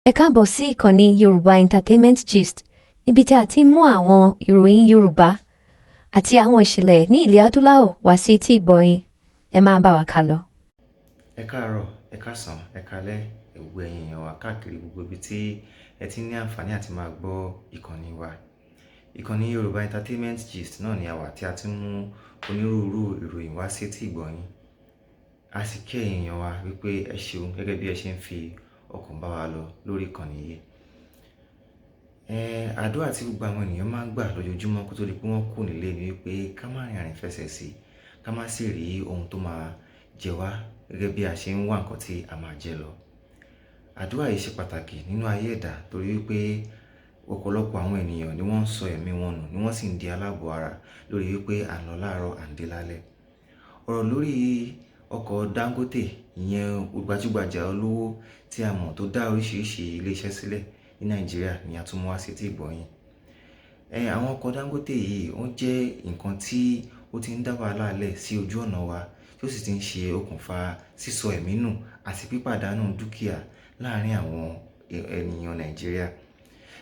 Ẹ káàbọ̀ sí ìkànnì Yorùbá Entertainment Gist, níbi tí a ti ń mú àwọn ìròyìn Yorùbá àti àwọn ìṣẹ̀lẹ̀ ní ilẹ̀ adúláwọ̀ wá sí etí ìgbọ̀yín. Ẹ máa bá wa ká lọ. Ẹ káàárọ̀, ẹ káàsán, ẹ káalẹ́, gbogbo ẹ̀yin èèyàn wa káàkiri gbogbo ibi tí ẹ ti ní àǹfààní àti máa gbọ́ ìkànnì wa. Ìkànnì Yorùbá Entertainment Gist náà ni a wà tí a ti ń mú onírúurú ìròyìn wá sí etí ìgbọ̀yín. A sì kí ẹ̀yin èèyàn wa wípé ẹ ṣeun gẹ́gẹ́ bí ẹ ṣe ń fi ọkàn bá wa lọ lórí ìkànnì yìí. Àdúrà tí gbogbo àwọn ènìyàn máa ń gbà lójoojúmọ́ kó tó di pé wọ́n kù nílé ni wípé ká má rìn àrìn fẹsẹ̀ sí, ká má sì rí ohun tó máa jẹ wá gẹ́gẹ́ bí a ṣe ń wá nǹkan tí a máa jẹ lọ. Àdúrà yìí ṣe pàtàkì nínú ayé ẹ̀dá torí wípé ọ̀pọ̀lọpọ̀ àwọn ènìyàn ni wọ́n ń sọ ẹ̀mí wọn nù, ni wọ́n sì ń di aláàbọ̀ ara lórí wípé à ń lọ láàárọ̀ à ń dé lálẹ́. Ọ̀rọ̀ lórí ọkọ̀ Dangote, ìyẹn gbajúgbajà olówó tí a mọ̀ tó dá oríṣiríṣi ilé-iṣẹ́ sílẹ̀ ní Nàìjíríà ni a tún mú wá sí etí ìgbọ̀yín. Àwọn ọkọ̀ Dangote yìí ó jẹ́ nǹkan tí ó ti ń dá wàhálà lẹ̀ sí ojú ọ̀nà wa, tí ó sì ti ń ṣe okùnfà sísọ ẹ̀mí nù àti pípàdánù dúkìá láàárín àwọn ènìyàn Nàìjíríà.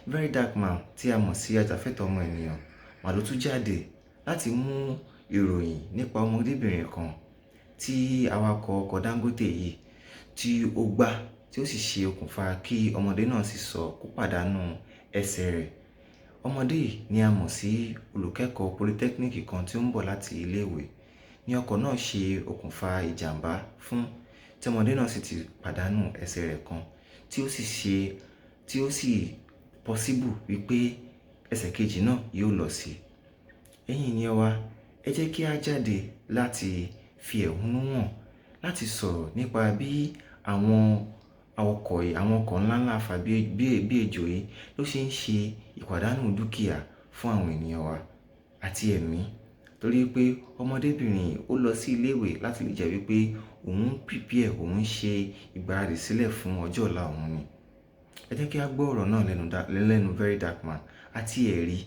Very Dark Man tí a mọ̀ sí ajàfẹ́tọ̀ọ́ ọmọ ènìyàn mà ló tún jáde láti mú ìròyìn nípa ọmọdébìnrin kan tí awakọ̀ ọkọ̀ Dangote yìí tí ó gbá, tí ó sì ṣe okùnfà kí ọmọdé náà sì sọ kó pàdánù ẹsẹ̀ rẹ̀. Ọmọdé yìí ni a mọ̀ sí olùkẹ́kọ̀ọ́ polytechnic kan tí ó ń bọ̀ láti iléèwé, ní ọkọ̀ náà ṣe okùnfà ìjàmbá fún, tí ọmọdé náà sì ti pàdánù ẹsẹ̀ rẹ̀ kan, tí ó sì possible wípé ẹsẹ̀ kejì náà yóò lọ sí. Ẹ̀yin ènìyàn wa, ẹ jẹ́ kí a jáde láti fi ẹ̀hónú hàn, láti sọ̀rọ̀ nípa bí àwọn ọkọ̀ ńláńlá fà bí ejò yìí ló ṣe ń ṣe ìpàdánù dúkìá fún àwọn ènìyàn wa àti ẹ̀mí. Torí pé ọmọdébìnrin ó lọ sí iléèwé láti lè jẹ́ wípé òun ń prepare, òun ń ṣe ìgbáradì sílẹ̀ fún ọjọ́ ọ̀la òun ni. Ẹ jẹ́ kí a gbọ́ ọ̀rọ̀ náà lẹ́nu Very Dark Man àti ẹ̀rí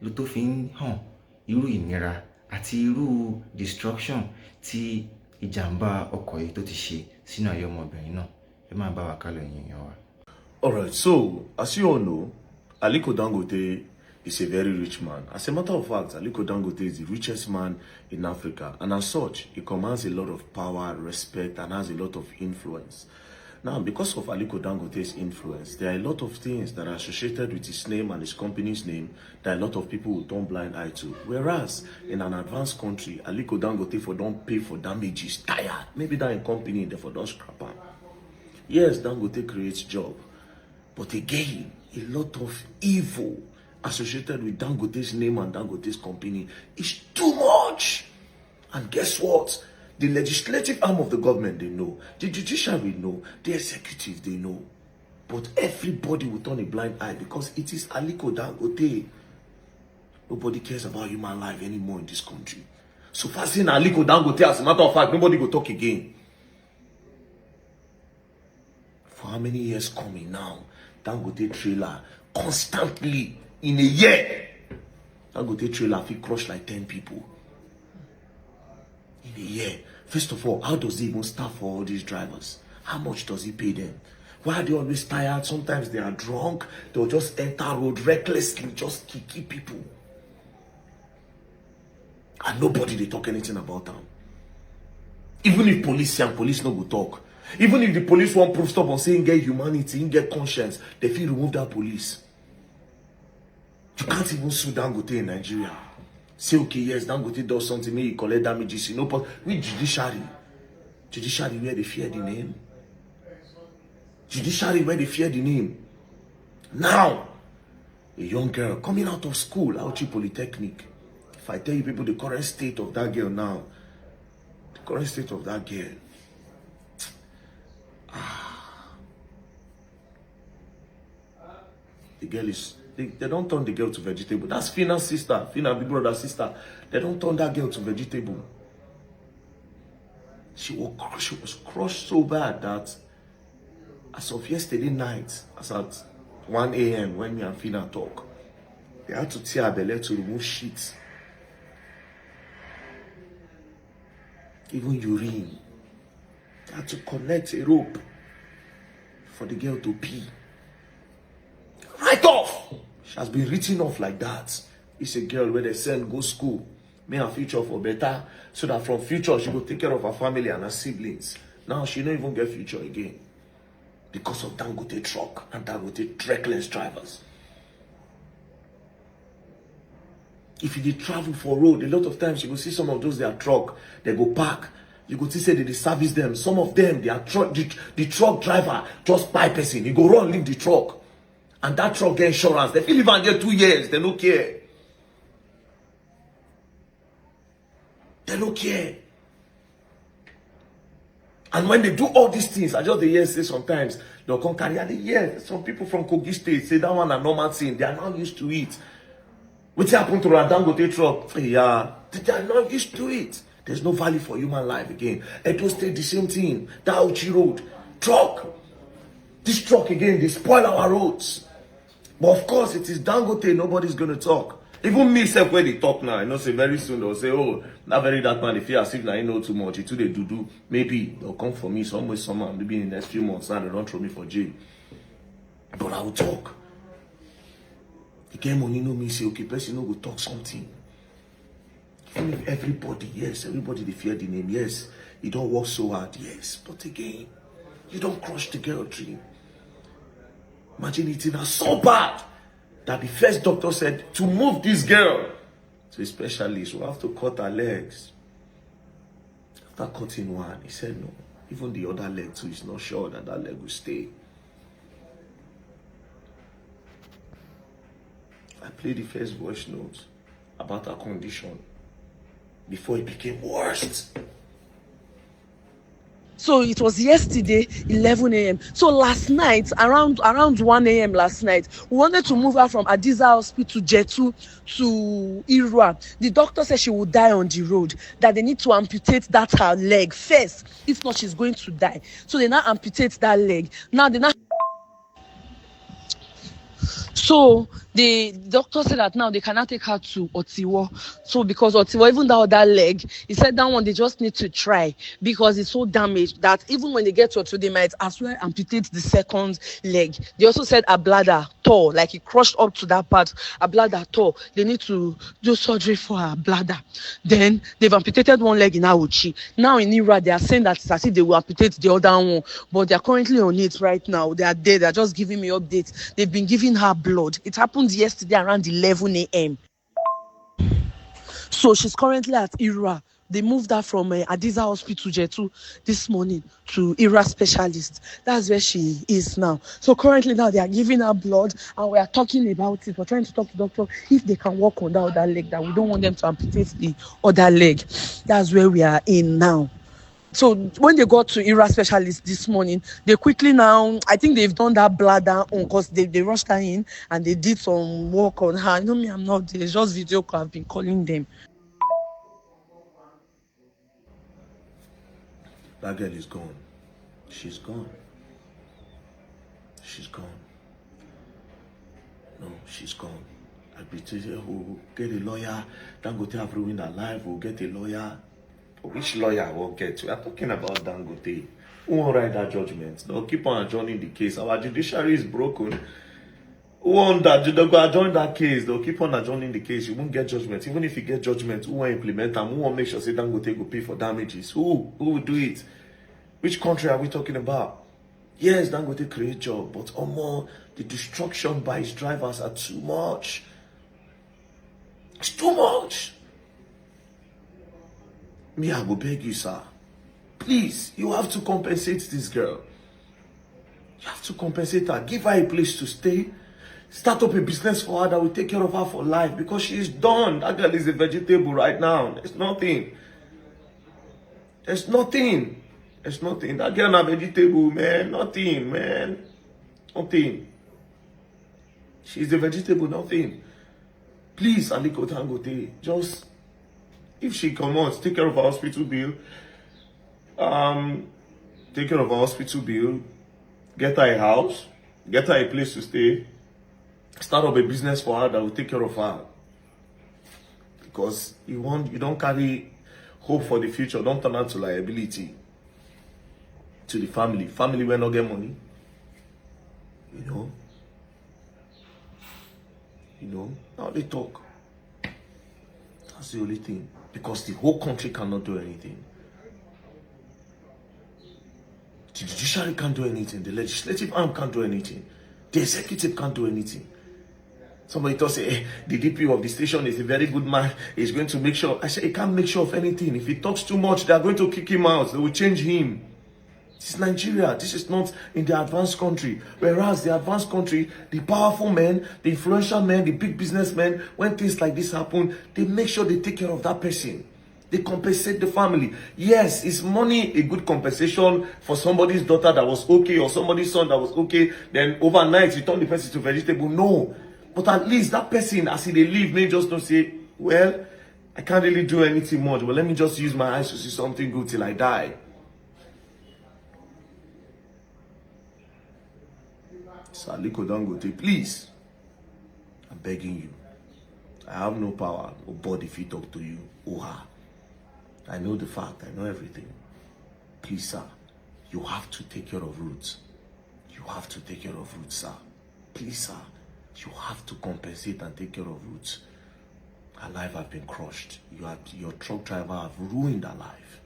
ló tó fi ń hàn irú ìnira àti irú destruction tí ìjàmbá ọkọ̀ yìí tó ti ṣe sínú ayé ọmọbìnrin náà. Ẹ máa bá wa kálọ ẹ̀yin èèyàn wa. Alright, so as you all know, Aliko Dangote is a very rich man. As a matter of fact, Aliko Dangote is the richest man in Africa, and as such, he commands a lot of power, respect, and has a lot of influence. Now, because of Aliko Dangote's influence, there are a lot of things that are associated with his name and his company's name that a lot of people will turn blind eye to. Whereas, in an advanced country, Aliko Dangote don't pay for damages, tired. Maybe that in company, they don't scrap up. Yes, Dangote creates job, but again, a lot of evil associated with Dangote's name and Dangote's company is too much. And guess what? The legislative arm of the government, they know. The judiciary know. The executive, they know. But everybody will turn a blind eye because it is Aliko Dangote. Nobody cares about human life anymore in this country. So far seeing Aliko Dangote, as a matter of fact, nobody will talk again. For how many years coming now? Dangote trailer constantly in a year. Dangote trailer fit crush like 10 people. In a year. First of all, how does he even staff for all these drivers? How much does he pay them? Why are they always tired? Sometimes they are drunk. They'll just enter road recklessly, just kick people. And nobody they talk anything about them. Even if police and police no go talk. Even if the police won't prove stop on saying get humanity, get conscience, they feel remove that police. You can't even sue Dangote in Nigeria. Say, okay, yes, Dangote does something, maybe he collect damages. You know, but with judiciary. Judiciary where they fear the name. Judiciary where they fear the name. Now, a young girl coming out of school, Auchi Polytechnic. If I tell you people the current state of that girl now, the current state of that girl. The girl is, they don't turn the girl to vegetable. That's Fina's sister, Fina big brother's sister. They don't turn that girl to vegetable. She was crushed so bad that as of yesterday night, as at 1 a.m. when me and Fina talk, they had to tear her belly to remove sheets. Even urine. They had to connect a rope for the girl to pee. off. She has been written off like that. It's a girl where they send go school, make her future for better, so that from future she will take care of her family and her siblings. Now she don't even get future again because of Dangote truck and Dangote reckless drivers. If you did travel for road, a lot of times you will see some of those their truck, they go park. You go see say they service them. Some of them, their truck, the truck driver just buy person. He go run leave the truck, and that truck get insurance. They feel even there 2 years. They don't care. They don't care. And when they do all these things, I just hear say sometimes they'll come carry out the year. Some people from Kogi State say that one a normal thing. They are not used to it. What happened to a Dangote truck? Yeah, they are not used to it. There's no value for human life again. Edo State, the same thing. That Uchi Road, truck. This truck again, they spoil our roads. But of course, it is Dangote, nobody's going to talk. Even me, self, where they talk now, I know say very soon they'll say, oh, that man, if you as if I know too much, it's too they do. Maybe they'll come for me some way, somehow, maybe in the next few months now, they don't throw me for jail. But I will talk. Again, money no me say, okay, person no go talk something. Even if everybody, yes, everybody they fear the name, yes, you don't work so hard, yes, but again, you don't crush the girl dream. Imagine it is so bad that the first doctor said to move this girl to a specialist, we'll have to cut her legs. After cutting one, he said no, even the other leg too is not sure that that leg will stay. I played the first voice note about her condition before it became worse. So it was yesterday, 11 a.m. So last night, around 1 a.m. last night, we wanted to move her from Adiza Hospital, Jetu, to Irua. The doctor said she would die on the road, that they need to amputate that her leg first. If not, she's going to die. So they now amputate that leg. Now they now... So the doctor said that now they cannot take her to Otiwo. So because Otiwo, even that other leg, he said that one they just need to try because it's so damaged that even when they get to Otiwo, they might as well amputate the second leg. They also said a bladder tore, like it crushed up to that part. A bladder tore. They need to do surgery for her bladder. Then they've amputated one leg in Auchi. Now in Ira, they are saying that it's as if they will amputate the other one, but they are currently on it right now. They are there. They are just giving me updates. They've been giving her blood. It happened yesterday around 11 a.m. So she's currently at Ira. They moved her from Adiza Hospital Jetu this morning to Ira specialist. That's where she is now. So currently now they are giving her blood and we are talking about it. We're trying to talk to the doctor if they can work on that other leg, that we don't want them to amputate the other leg. That's where we are in now. So when they got to Ira specialist this morning, they quickly now, I think they've done that bladder on because they rushed her in and they did some work on her. You know me, I'm not there. It's just video call. I've been calling them. That girl is gone. She's gone. She's gone. No, she's gone. I'll be telling her, oh, get a lawyer. Dangote have ruined her life. We'll get a lawyer. Which lawyer will get? We are talking about Dangote. Who won't write that judgment? They'll keep on adjourning the case. Our judiciary is broken. Who won't that? They'll go adjourn that case. They'll keep on adjourning the case. You won't get judgment. Even if you get judgment, who will implement them? Who will make sure say Dangote will pay for damages? Who will do it? Which country are we talking about? Yes, Dangote create job, but the destruction by his drivers are too much. It's too much. Me, I will beg you, sir. Please, you have to compensate this girl. You have to compensate her. Give her a place to stay. Start up a business for her that will take care of her for life because she is done. That girl is a vegetable right now. There's nothing. There's nothing. There's nothing. That girl is a vegetable, man. Nothing, man. Nothing. She's a vegetable, nothing. Please, Aliko Dangote, just... if she come out, take care of her hospital bill. Take care of her hospital bill. Get her a house. Get her a place to stay. Start up a business for her that will take care of her. Because you don't carry hope for the future. Don't turn out to liability to the family. Family will not get money. You know. You know, now they talk. That's the only thing. Because the whole country cannot do anything. The judiciary can't do anything. The legislative arm can't do anything. The executive can't do anything. Somebody thought, say, the DP of the station is a very good man. He's going to make sure. I said, he can't make sure of anything. If he talks too much, they're going to kick him out. They will change him. This is Nigeria. This is not in the advanced country. Whereas the advanced country, the powerful men, the influential men, the big businessmen, when things like this happen, they make sure they take care of that person. They compensate the family. Yes, is money a good compensation for somebody's daughter that was okay or somebody's son that was okay? Then overnight, you turn the person to vegetable? No. But at least that person, as they leave, may just don't say, well, I can't really do anything much, but let me just use my eyes to see something good till I die. So Aliko Dangote, please, I'm begging you. I have no power, no body if he talk to you or her. I know the fact, I know everything. Please, sir, you have to take care of roots. You have to take care of roots, sir. Please, sir, you have to compensate and take care of roots. Her life has been crushed. Your truck driver have ruined her life.